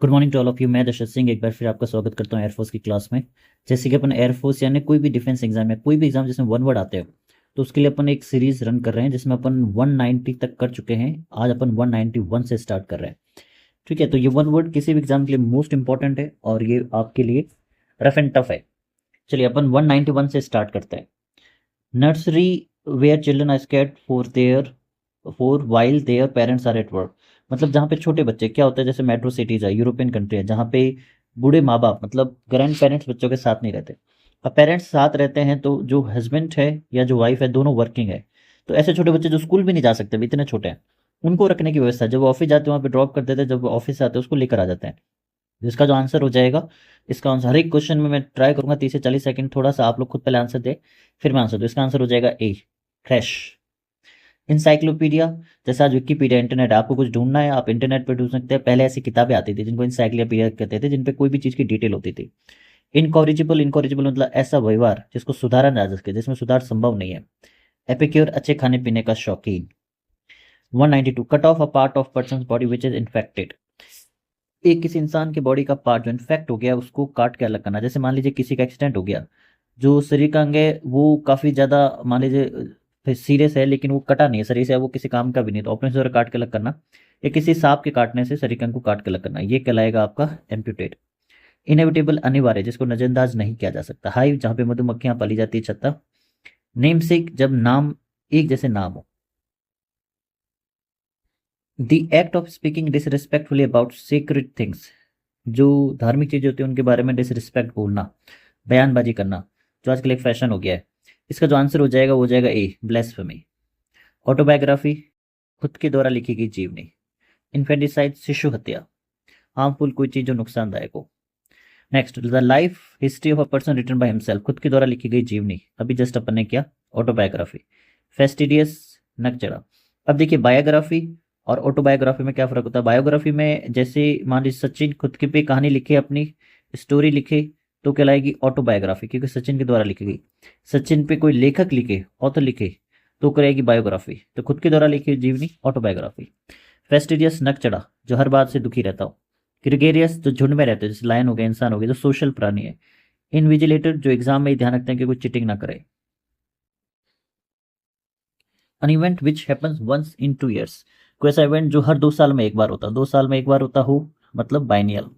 Good morning to all of you. मैं दशरथ सिंह एक बार फिर आपका स्वागत करता हूँ एयरफोर्स की क्लास में। जैसे कि अपन एयरफोर्स यानी कोई भी डिफेंस एग्जाम या कोई भी एग्जाम जिसमें वन वर्ड आते हो, तो उसके लिए अपन एक सीरीज रन कर रहे हैं जिसमें अपन 190 तक कर चुके हैं। आज अपन 191 से स्टार्ट कर रहे हैं। ठीक है, तो ये वन वर्ड किसी भी एग्जाम के लिए मोस्ट इंपॉर्टेंट है और ये आपके लिए रफ एंड टफ है। चलिए अपन 191 से स्टार्ट करते हैं। Nursery where children are scared for while their parents are at work. मतलब जहाँ पे छोटे बच्चे, क्या होता है जैसे मेट्रो सिटीज है, यूरोपियन कंट्री है, जहाँ पे बूढ़े माँ बाप मतलब ग्रैंड पेरेंट्स बच्चों के साथ नहीं रहते। अब पेरेंट्स साथ रहते हैं तो जो हस्बैंड है या जो वाइफ है दोनों वर्किंग है, तो ऐसे छोटे बच्चे जो स्कूल भी नहीं जा सकते, इतने छोटे हैं, उनको रखने की व्यवस्था, जब वो ऑफिस जाते हैं वहाँ पे ड्रॉप कर देते हैं, जब वो ऑफिस से आते हैं उसको लेकर आ जाते हैं। इसका जो आंसर हो जाएगा, इसका आंसर हर एक क्वेश्चन में मैं ट्राई करूंगा 30 से 40 सेकंड, थोड़ा सा आप लोग खुद पहले आंसर दे फिर मैं आंसर दूँ। इसका आंसर हो जाएगा ए, क्रैश। इंसाइक्लोपीडिया, जैसे आज विकीपीडिया इंटरनेट, आपको कुछ ढूंढना है आप इंटरनेट पर ढूंढ सकते हैं। पहले ऐसी किताबें आती थी जिनको इंसाइक्लोपीडिया कहते थे, जिन पे कोई भी चीज़ की डिटेल होती थी। इनकॉरिजिबल, इनकॉरिजिबल मतलब ऐसा व्यवहार जिसको सुधारा ना जा सके, जिसमें सुधार संभव नहीं है। एपिक्योर, अच्छे खाने पीने का शौकीन। 192, cut of a part of person body which is infected. एक किसी इंसान के बॉडी का पार्ट जो इन्फेक्ट हो गया उसको काट के अलग करना। जैसे मान लीजिए किसी का एक्सीडेंट हो गया, जो शरीर का अंग है वो काफ़ी ज़्यादा मान लीजिए सीरियस है, लेकिन वो कटा नहीं है शरीर से, वो किसी काम का भी नहीं, तो ऑपरेशन द्वारा काट के अलग करना, या किसी सांप के काटने से शरीर के अंग को काट के अलग करना, ये कहलाएगा आपका एम्प्यूटेट। इनएविटेबल, अनिवार्य, जिसको नजरअंदाज नहीं किया जा सकता। हाइव, जहाँ पे मधुमक्खियां पाली जाती है, छत्ता। नेमसेक, जब नाम एक जैसे नाम हो। The act of speaking disrespectfully about secret things, जो धार्मिक चीज़ें होती हैं उनके बारे में डिसरिस्पेक्ट बोलना, बयानबाजी करना, जो आजकल एक फैशन हो गया है। इसका जो आंसर हो जाएगा वो हो जाएगा ए, ब्लेस्फेमी। ऑटोबायोग्राफी, खुद के द्वारा लिखी गई जीवनी। इन्फेंटिसाइड, शिशु हत्या, हार्मफुल, कोई चीज़ जो नुकसानदायक हो। Next, the life history of a person written by himself, खुद के द्वारा लिखी गई जीवनी, अभी जस्ट अपन ने किया ऑटोबायोग्राफी। फेस्टिडियस, नकचड़ा। अब देखिए बायोग्राफी और ऑटोबायोग्राफी में क्या फर्क होता है। बायोग्राफी में जैसे मान लीजिए सचिन खुद के पे कहानी लिखे, अपनी स्टोरी लिखे, तो कहलाएगी ऑटोबायोग्राफी, क्योंकि सचिन के द्वारा लिखी गई। सचिन पे कोई लेखक लिखे, ऑथर लिखे, तो करेगी बायोग्राफी। तो खुद के द्वारा लिखी जीवनी, ऑटोबायोग्राफी। फेस्टिडियस, नकचड़ा, जो हर बात से दुखी रहता हो। ग्रेगेरियस, जो झुंड में रहते हैं, जैसे लायन हो गया, इंसान हो गया, जो सोशल प्राणी है। इनविजिलेटर, जो एग्जाम में ध्यान रखते हैं कि कोई चीटिंग ना करे। An event which happens once in 2 years, कोई ऐसा इवेंट जो हर 2 साल में एक बार होता, 2 साल में एक बार होता हो, मतलब बाइनियल।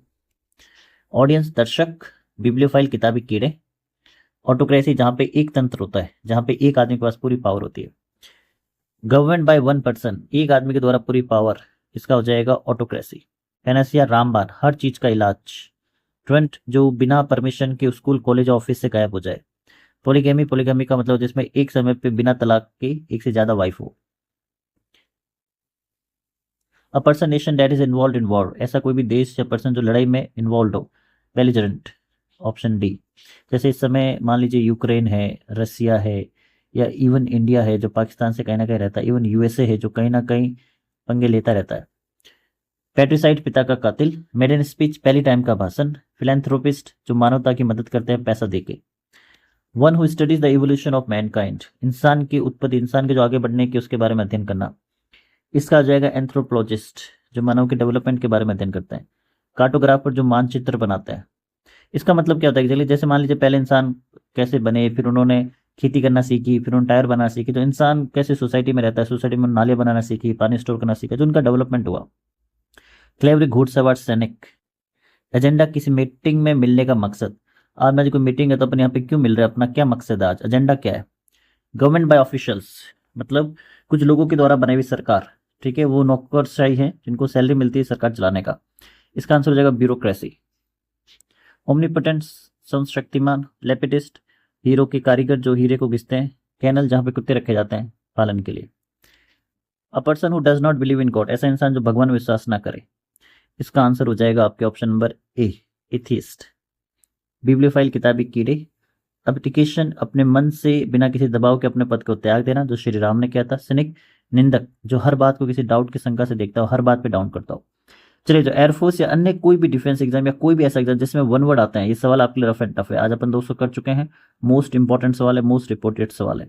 ऑडियंस, दर्शक। बिब्लियोफाइल, किताबी कीड़े। ऑटोक्रेसी, जहां पे एक तंत्र होता है, जहां पे एक आदमी के पास पूरी पावर होती है। गवर्नमेंट बाय वन पर्सन, एक आदमी के द्वारा पूरी पावर, इसका हो जाएगा ऑटोक्रेसी। पेनेसिया, रामबाण, हर चीज का इलाज। ट्वेंट, जो बिना परमिशन के स्कूल कॉलेज ऑफिस से गायब हो जाए। पोलीगेमी, पोलीगेमी का मतलब जिसमें एक समय पे बिना तलाक के एक से ज्यादा वाइफ हो। A person nation that is involve in war, ऐसा कोई भी देश या पर्सन जो लड़ाई में इन्वॉल्व हो। Belligerent, option D. जैसे इस समय मान लीजिए यूक्रेन है, रसिया है, या इवन इंडिया है जो पाकिस्तान से कहीं ना कहीं रहता है, इवन यूएसए है जो कहीं ना कहीं पंगे लेता रहता है। पैट्रिसाइड, पिता का कातिल। मेडन स्पीच, पहली टाइम का भाषण। फिलेंथ्रोपिस्ट, जो मानवता की मदद करते हैं पैसा देके। One who studies the evolution of Mankind, इंसान की उत्पत्ति, इंसान के जो आगे बढ़ने की उसके बारे में अध्ययन करना, इसका आ जाएगा एंथ्रोपोलॉजिस्ट, जो मानव के डेवलपमेंट के बारे में अध्ययन करते हैं। कार्टोग्राफर, जो मानचित्र बनाता है। इसका मतलब क्या होता है कि चलिए जैसे मान लीजिए पहले इंसान कैसे बने, फिर उन्होंने खेती करना सीखी, फिर उन्होंने टायर बनाना सीखी, तो इंसान कैसे सोसाइटी में रहता है, सोसाइटी में नाले बनाना सीखी, पानी स्टोर करना सीखा, जो उनका डेवलपमेंट हुआ। क्लेवरी, घुड़सवार, सैनिक। एजेंडा, किसी मीटिंग में मिलने का मकसद। आज में कोई मीटिंग है तो अपन यहाँ पे क्यों मिल रहे हैं, अपना क्या मकसद है आज, एजेंडा क्या है। गवर्नमेंट बाय ऑफिशियल्स, मतलब कुछ लोगों के द्वारा बनाई हुई सरकार, ठीक है, वो नौकरशाही है जिनको सैलरी मिलती है सरकार चलाने का। इसका आंसर हो जाएगा ब्यूरोक्रेसी। ओमनीपोटेंट, सर्वशक्तिमान। लेपिटिस्ट, हीरो के कारीगर जो हीरे को घिसते हैं। कैनल, जहाँ पे कुत्ते रखे जाते हैं पालन के लिए। A person who does not believe in God, ऐसा इंसान जो भगवान में विश्वास ना करे। इसका आंसर हो जाएगा आपके option number A, atheist. Bibliophile, किताबी कीड़े। एब्डिकेशन, अपने मन से बिना किसी दबाव के अपने पद को त्याग देना, जो श्री राम ने किया था। सिनिक, निंदक, जो हर बात को किसी डाउट की शंका से देखता हो, हर बात पे डाउन करता हो। चलिए, जो एयरफोर्स या अन्य कोई भी डिफेंस एग्जाम या कोई भी ऐसा एग्जाम जिसमें वन वर्ड आता है, ये सवाल आपके लिए रफ एंड टफ है। आज अपन 200 कर चुके हैं। मोस्ट इंपॉर्टेंट सवाल है, मोस्ट रिपोर्टेड सवाल है।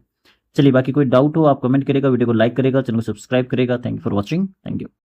चलिए, बाकी कोई डाउट हो आप कमेंट करेगा, वीडियो को लाइक करेगा, चैनल को सब्सक्राइब करेगा। Thank you for watching. Thank you.